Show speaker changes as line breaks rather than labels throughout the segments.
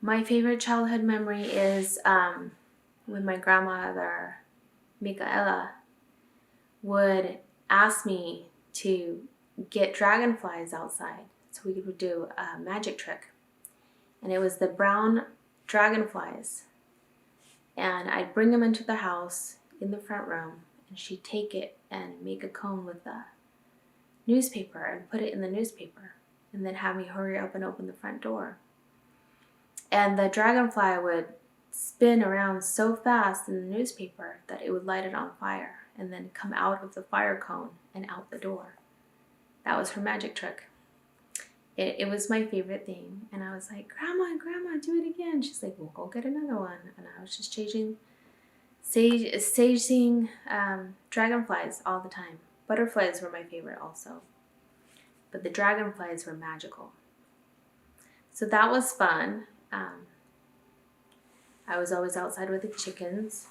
My favorite childhood memory is when my grandmother, Micaela, would ask me to get dragonflies outside so we could do a magic trick. And it was the brown dragonflies. And I'd bring them into the house in the front room, and she'd take it and make a cone with the newspaper and put it in the newspaper, and then have me hurry up and open the front door. And the dragonfly would spin around so fast in the newspaper that it would light it on fire and then come out of the fire cone and out the door. That was her magic trick. It was my favorite thing. And I was like, Grandma, do it again. She's like, well, go get another one. And I was just saging dragonflies all the time. Butterflies were my favorite also. But the dragonflies were magical. So that was fun. I was always outside with the chickens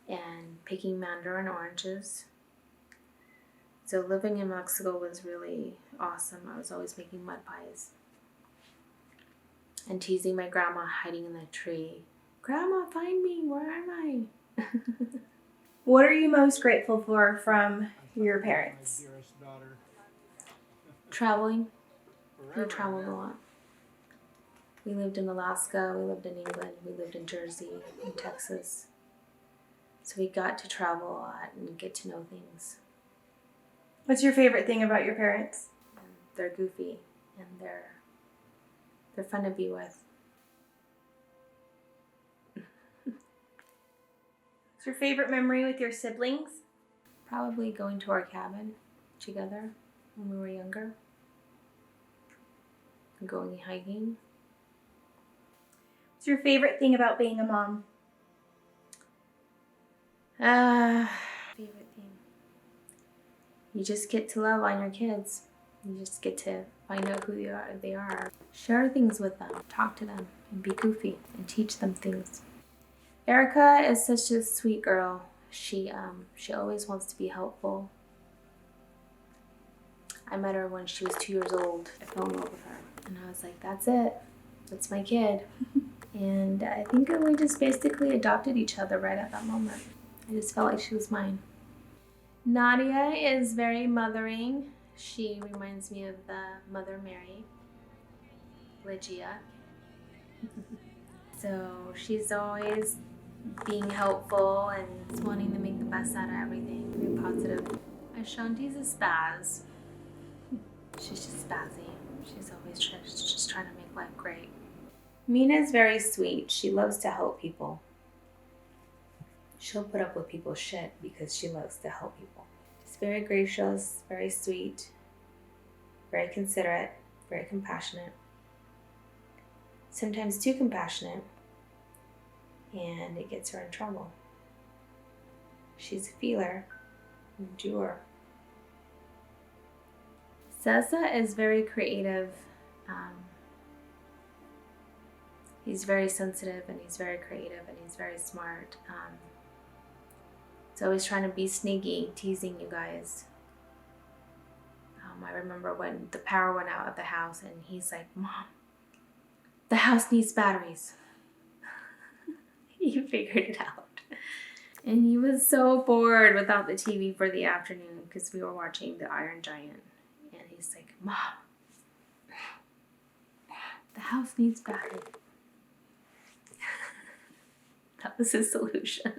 and picking mandarin oranges. So living in Mexico was really awesome. I was always making mud pies and teasing my grandma hiding in the tree. Grandma, find me. Where am I?
What are you most grateful for from your parents?
Traveling. We traveled a lot. We lived in Alaska, we lived in England, we lived in Jersey, in Texas. So we got to travel a lot and get to know things.
What's your favorite thing about your parents?
They're goofy and they're fun to be with.
What's your favorite memory with your siblings?
Probably going to our cabin together when we were younger. And going hiking.
What's your favorite thing about being a mom?
Favorite thing. You just get to love on your kids. You just get to find out who they are. Share things with them. Talk to them. And be goofy. And teach them things. Erica is such a sweet girl. She always wants to be helpful. I met her when she was 2 years old. I fell in love with her. And I was like, that's it. That's my kid. And I think we just basically adopted each other right at that moment. I just felt like she was mine. Nadia is very mothering. She reminds me of the Mother Mary, Lygia. So she's always being helpful and just wanting to make the best out of everything. Very positive. Ashanti's a spaz. She's just spazzy. She's always just trying to make life great. Mina's very sweet. She loves to help people. She'll put up with people's shit because she loves to help people. She's very gracious, very sweet, very considerate, very compassionate. Sometimes too compassionate, and it gets her in trouble. She's a feeler, and a doer. Cesar is very creative. He's very sensitive, and he's very creative, and he's very smart. He's always trying to be sneaky, teasing you guys. I remember when the power went out at the house, and he's like, Mom, the house needs batteries. He figured it out. And he was so bored without the TV for the afternoon because we were watching The Iron Giant. And he's like, Mom, the house needs batteries. That was his solution.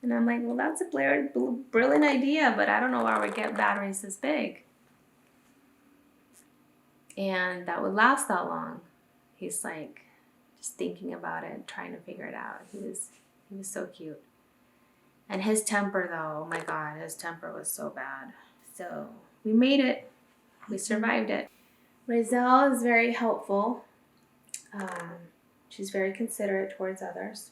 And I'm like, well, that's a brilliant idea, but I don't know why we get batteries this big. And that would last that long. He's like, just thinking about it, trying to figure it out. He was so cute. And his temper, though, oh my God, his temper was so bad. So we made it. We survived it. Rizal is very helpful. She's very considerate towards others.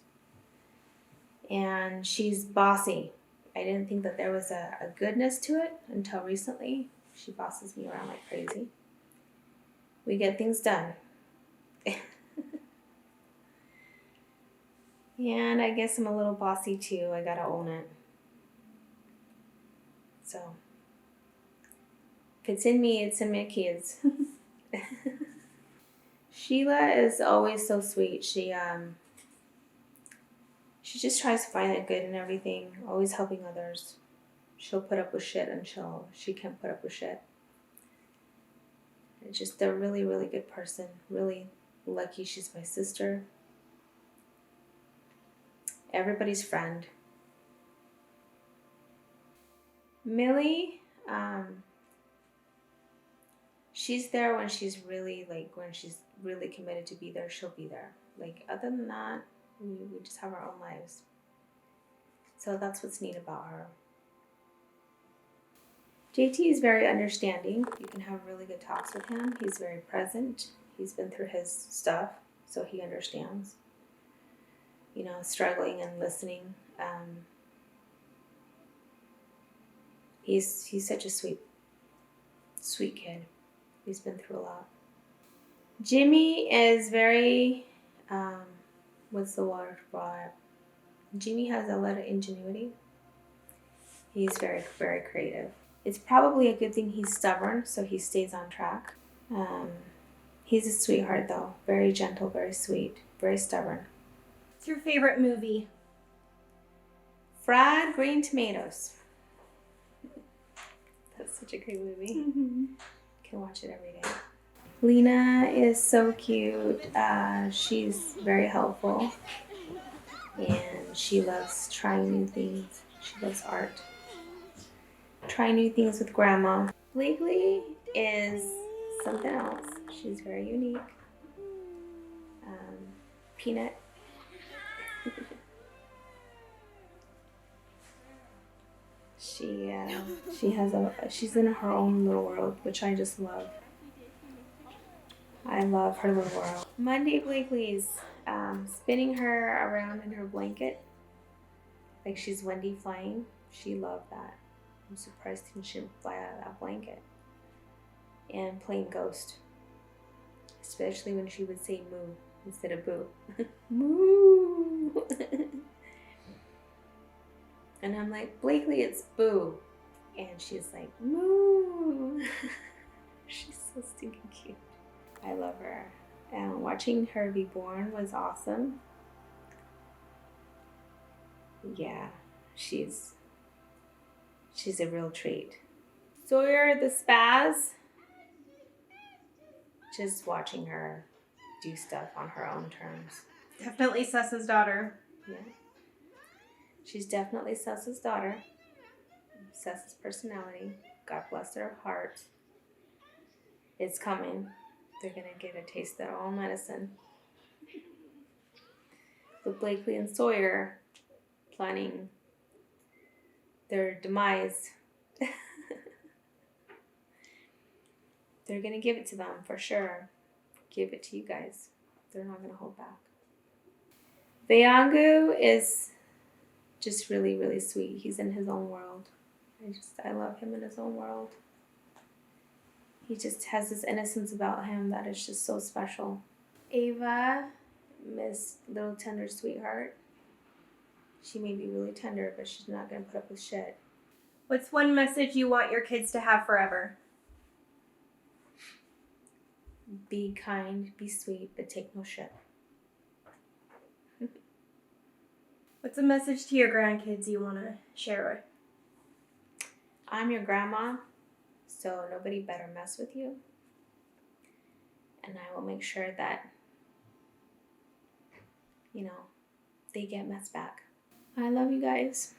And she's bossy. I didn't think that there was a goodness to it until recently. She bosses me around like crazy. We get things done. And I guess I'm a little bossy too. I gotta own it. So, if it's in me, it's in my kids. Sheila is always so sweet. She just tries to find the good in everything, always helping others. She'll put up with shit until she can't put up with shit. And just a really, really good person. Really lucky she's my sister. Everybody's friend. Millie, she's there when she's really committed to be there, she'll be there. Like, other than that, we just have our own lives. So that's what's neat about her. JT is very understanding. You can have really good talks with him. He's very present. He's been through his stuff, so he understands. You know, struggling and listening. He's such a sweet kid. He's been through a lot. Jimmy is very, what's the word for it? Jimmy has a lot of ingenuity. He's very, very creative. It's probably a good thing he's stubborn, so he stays on track. He's a sweetheart, though. Very gentle, very sweet, very stubborn.
What's your favorite movie?
Fried Green Tomatoes. That's such a great movie.
Mm-hmm.
You can watch it every day. Lena is so cute. She's very helpful. And she loves trying new things. She loves art. Try new things with Grandma. Blakely is something else. She's very unique. Peanut. She's in her own little world, which I just love. I love her little world. Monday Blakely's spinning her around in her blanket like she's Wendy flying. She loved that. I'm surprised she didn't fly out of that blanket. And playing Ghost. Especially when she would say moo instead of boo. Moo! And I'm like, Blakely, it's boo. And she's like, moo! She's so stinking cute. I love her. And watching her be born was awesome. Yeah, she's a real treat. Sawyer the spaz. Just watching her do stuff on her own terms.
Definitely Sessa's daughter.
Yeah. She's definitely Sessa's daughter. Sessa's personality. God bless her heart. It's coming. They're going to get a taste of their own medicine. But Blakely and Sawyer planning their demise. They're going to give it to them for sure. Give it to you guys. They're not going to hold back. Vayangu is just really, really sweet. He's in his own world. I love him in his own world. He just has this innocence about him that is just so special. Ava, Miss Little Tender Sweetheart. She may be really tender, but she's not going to put up with shit.
What's one message you want your kids to have forever?
Be kind, be sweet, but take no shit.
What's a message to your grandkids you want to share with?
I'm your grandma, so nobody better mess with you. And I will make sure that, they get messed back. I love you guys.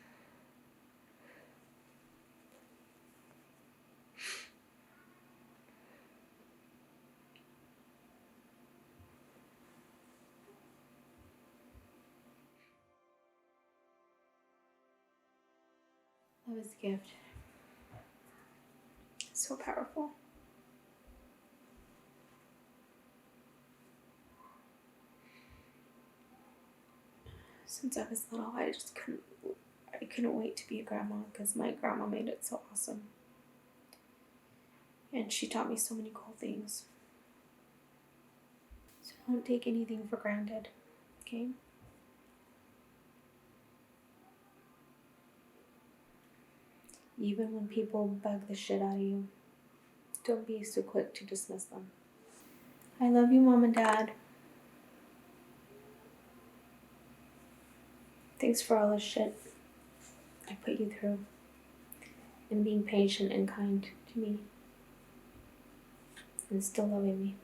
Love is a gift. So powerful. Since I was little, I couldn't wait to be a grandma because my grandma made it so awesome. And she taught me so many cool things. So don't take anything for granted, okay? Even when people bug the shit out of you, don't be so quick to dismiss them. I love you, Mom and Dad. Thanks for all the shit I put you through and being patient and kind to me and still loving me.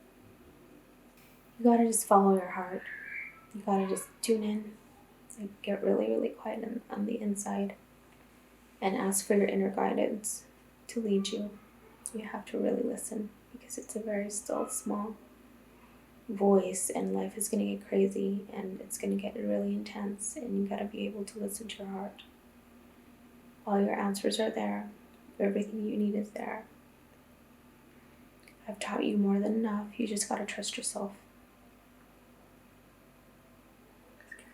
You gotta just follow your heart. You gotta just tune in, like get really, really quiet on the inside and ask for your inner guidance to lead you. You have to really listen because it's a very still, small voice, and life is going to get crazy and it's going to get really intense, and you got to be able to listen to your heart. All your answers are there. Everything you need is there. I've taught you more than enough. You just got to trust yourself.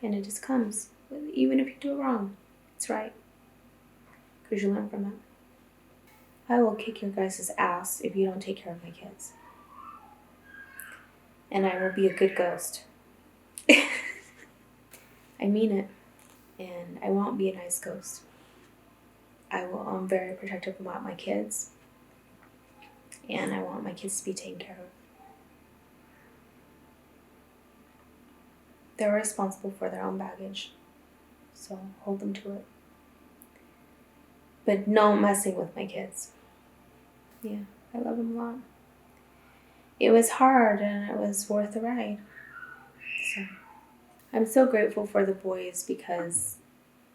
And it just comes. Even if you do it wrong, it's right. Because you learn from it. I will kick your guys' ass if you don't take care of my kids. And I will be a good ghost. I mean it. And I won't be a nice ghost. I'm very protective about my kids. And I want my kids to be taken care of. They're responsible for their own baggage. So hold them to it. But no messing with my kids. Yeah, I love them a lot. It was hard and it was worth the ride. So I'm so grateful for the boys because,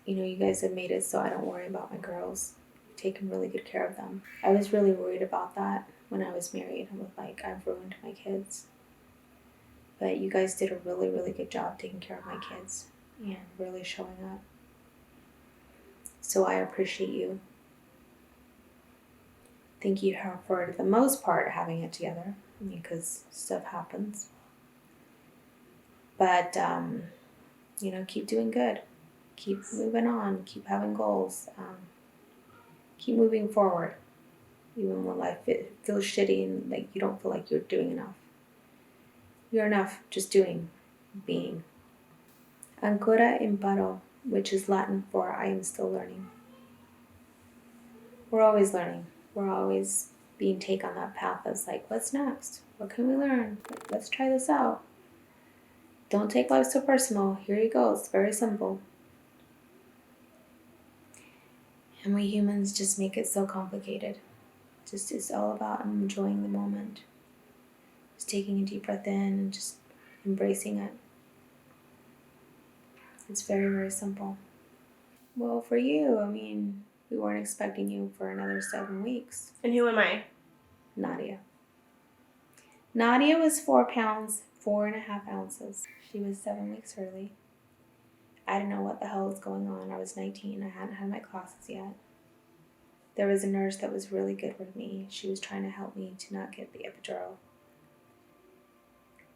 you guys have made it so I don't worry about my girls. You've taken really good care of them. I was really worried about that when I was married. I was like, I've ruined my kids. But you guys did a really, really good job taking care of my kids and really showing up. So I appreciate you. Thank you for the most part having it together. Because stuff happens. But, keep doing good. Keep moving on. Keep having goals. Keep moving forward. Even when life feels shitty and like you don't feel like you're doing enough. You're enough just doing, being. Ancora imparo, which is Latin for I am still learning. We're always learning. We're always being taken on that path of like, what's next? What can we learn? Like, let's try this out. Don't take life so personal. Here you go. It's very simple. And we humans just make it so complicated. Just it's all about enjoying the moment. Just taking a deep breath in and just embracing it. It's very, very simple. Well, for you, we weren't expecting you for another 7 weeks.
And who am I?
Nadia. Nadia was 4 pounds, 4.5 ounces. She was 7 weeks early. I didn't know what the hell was going on. I was 19. I hadn't had my classes yet. There was a nurse that was really good with me. She was trying to help me to not get the epidural.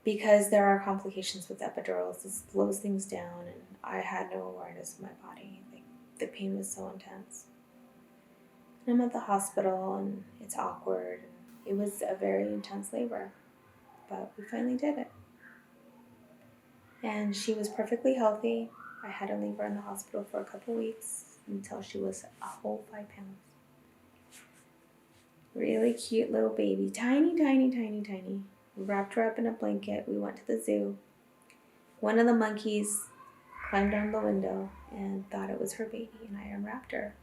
Because there are complications with epidurals. It slows things down, and I had no awareness of my body. Like, the pain was so intense. And I'm at the hospital, and it's awkward. It was a very intense labor, but we finally did it. And she was perfectly healthy. I had to leave her in the hospital for a couple weeks until she was a whole 5 pounds. Really cute little baby. Tiny, tiny, tiny, tiny. We wrapped her up in a blanket. We went to the zoo. One of the monkeys climbed down the window and thought it was her baby, and I unwrapped her.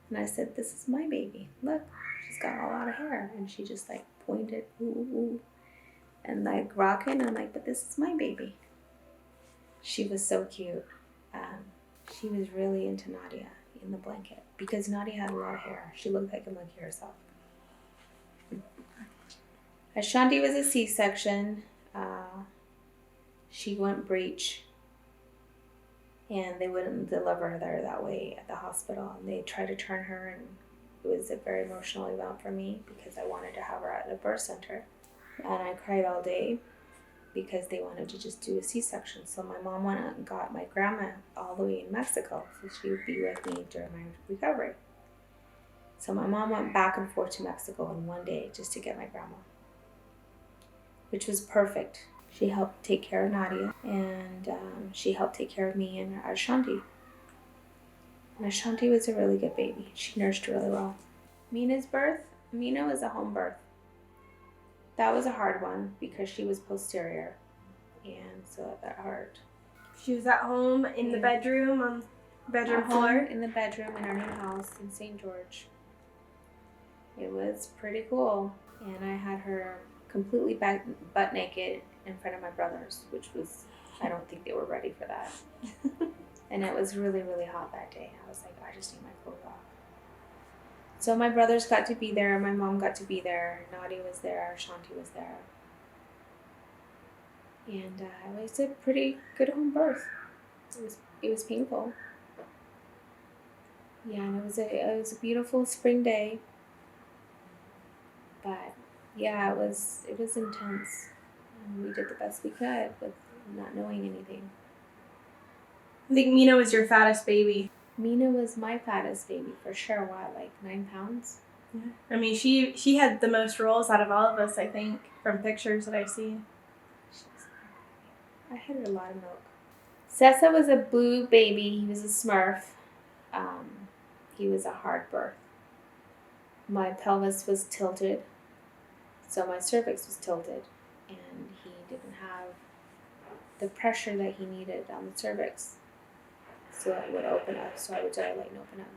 And I said, this is my baby. Look, she's got a lot of hair. And she just like pointed, ooh, ooh, and like rocking. I'm like, but this is my baby. She was so cute. She was really into Nadia in the blanket because Nadia had a lot of hair. She looked like a monkey herself. Ashanti was a C-section. She went breech, and they wouldn't deliver her that way at the hospital. And they tried to turn her, and it was a very emotional event for me because I wanted to have her at a birth center. And I cried all day because they wanted to just do a C-section. So my mom went out and got my grandma all the way in Mexico so she would be with me during my recovery. So my mom went back and forth to Mexico in one day just to get my grandma, which was perfect. She helped take care of Nadia, and she helped take care of me and Ashanti. And Ashanti was a really good baby. She nursed really well. Mina's birth, Mina was a home birth. That was a hard one because she was posterior, and so that hurt.
She was at home in the bedroom on the bedroom
At
floor.
home in the bedroom in our new house in St. George. It was pretty cool, and I had her completely butt naked in front of my brothers, which was, I don't think they were ready for that. And it was really, really hot that day. I was like, I just need my clothes off. So my brothers got to be there, my mom got to be there, Nadi was there, Shanti was there. And it was a pretty good home birth. It was painful. Yeah, and it was a beautiful spring day. But yeah, it was intense. And we did the best we could with not knowing anything.
I think Mina was your fattest baby.
Mina was my fattest baby for sure. What, like 9 pounds?
Yeah. I mean, she had the most rolls out of all of us, I think, from pictures that I've seen.
I had a lot of milk. Sessa was a blue baby. He was a Smurf. He was a hard birth. My pelvis was tilted, so my cervix was tilted, and he didn't have the pressure that he needed on the cervix, so it would open up, so I would dilate and open up.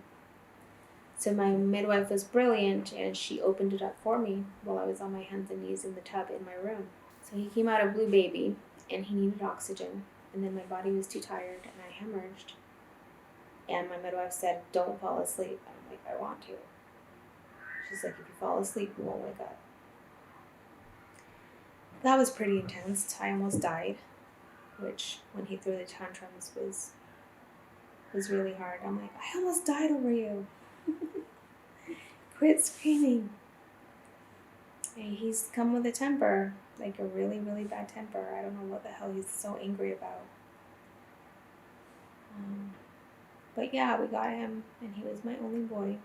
So my midwife was brilliant, and she opened it up for me while I was on my hands and knees in the tub in my room. So he came out a blue baby, and he needed oxygen, and then my body was too tired, and I hemorrhaged. And my midwife said, don't fall asleep. And I'm like, I want to. She's like, if you fall asleep, you won't wake up. That was pretty intense. I almost died, which when he threw the tantrums was really hard. I'm like, I almost died over you. Quit screaming. And he's come with a temper, like a really, really bad temper. I don't know what the hell he's so angry about. But yeah, we got him, and he was my only boy.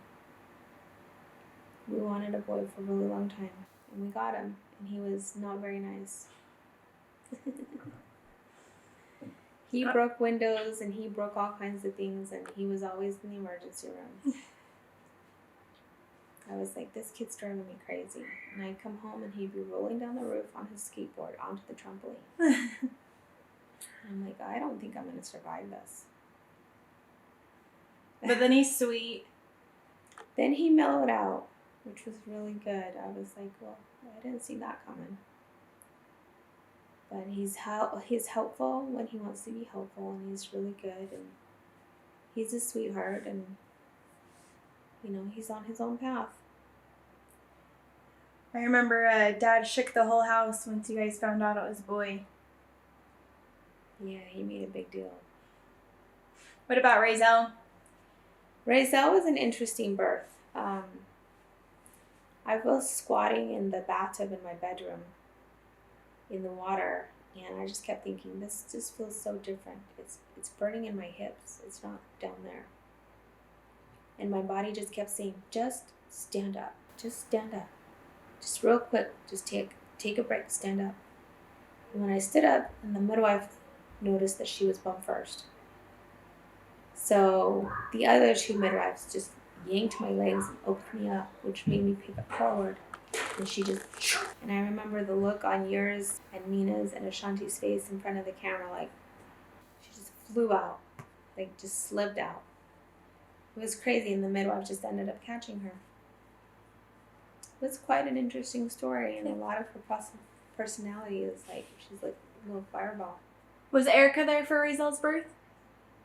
We wanted a boy for a really long time, and we got him, and he was not very nice. He broke windows, and he broke all kinds of things, and he was always in the emergency room. I was like, this kid's driving me crazy. And I'd come home, and he'd be rolling down the roof on his skateboard onto the trampoline. I'm like, I don't think I'm going to survive this.
But then he's sweet.
Then he mellowed out, which was really good. I was like, well, I didn't see that coming. But he's helpful when he wants to be helpful, and he's really good, and he's a sweetheart, and he's on his own path.
I remember Dad shook the whole house once you guys found out it was a boy.
Yeah, he made a big deal.
What about Razel?
Razel was an interesting birth. I was squatting in the bathtub in my bedroom in the water, and I just kept thinking, this just feels so different. It's burning in my hips. It's not down there. And my body just kept saying, just stand up. Just stand up. Just real quick, just take a break, stand up. And when I stood up, and the midwife noticed that she was bum first. So the other 2 midwives just yanked my legs and opened me up, which made me pick up forward. And she just, and I remember the look on yours and Mina's and Ashanti's face in front of the camera, like she just flew out, like just slipped out. It was crazy, and the midwife just ended up catching her. It was quite an interesting story, and a lot of her personality is like, she's like a little fireball.
Was Erica there for Razel's birth?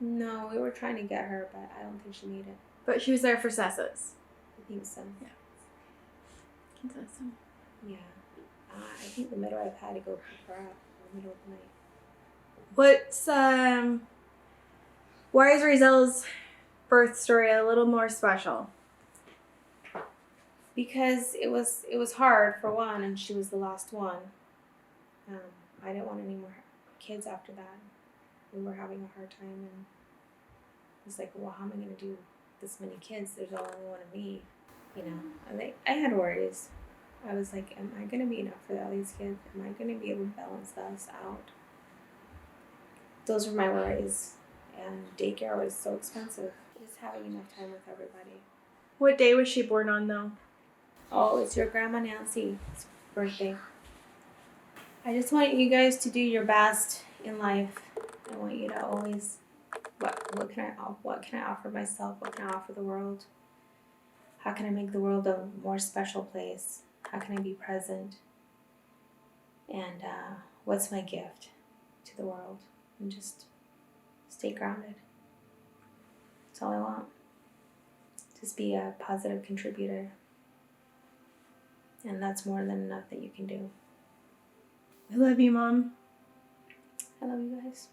No, we were trying to get her, but I don't think she made it.
But she was there for Sessa's.
I think so.
Yeah. That's awesome.
Yeah. I think the midwife had to go pick her up in the middle of the night.
Why is Razel's birth story a little more special?
Because it was hard, for one, and she was the last one. I didn't want any more kids after that. We were having a hard time, and it was like, well, how am I going to do this many kids? There's only one of me, I had worries. I was like, am I going to be enough for all these kids? Am I going to be able to balance this out? Those were my worries, and daycare was so expensive. Just having enough time with everybody.
What day was she born on, though?
Oh, it's your Grandma Nancy's birthday. I just want you guys to do your best in life. I want you to always, what can I offer myself? What can I offer the world? How can I make the world a more special place? How can I be present? And what's my gift to the world? And just stay grounded. That's all I want. Just be a positive contributor. And that's more than enough that you can do.
I love you, Mom.
I love you guys.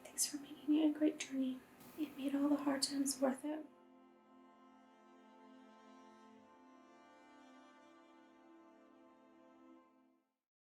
Thanks for making it a great journey. It made all the hard times worth it.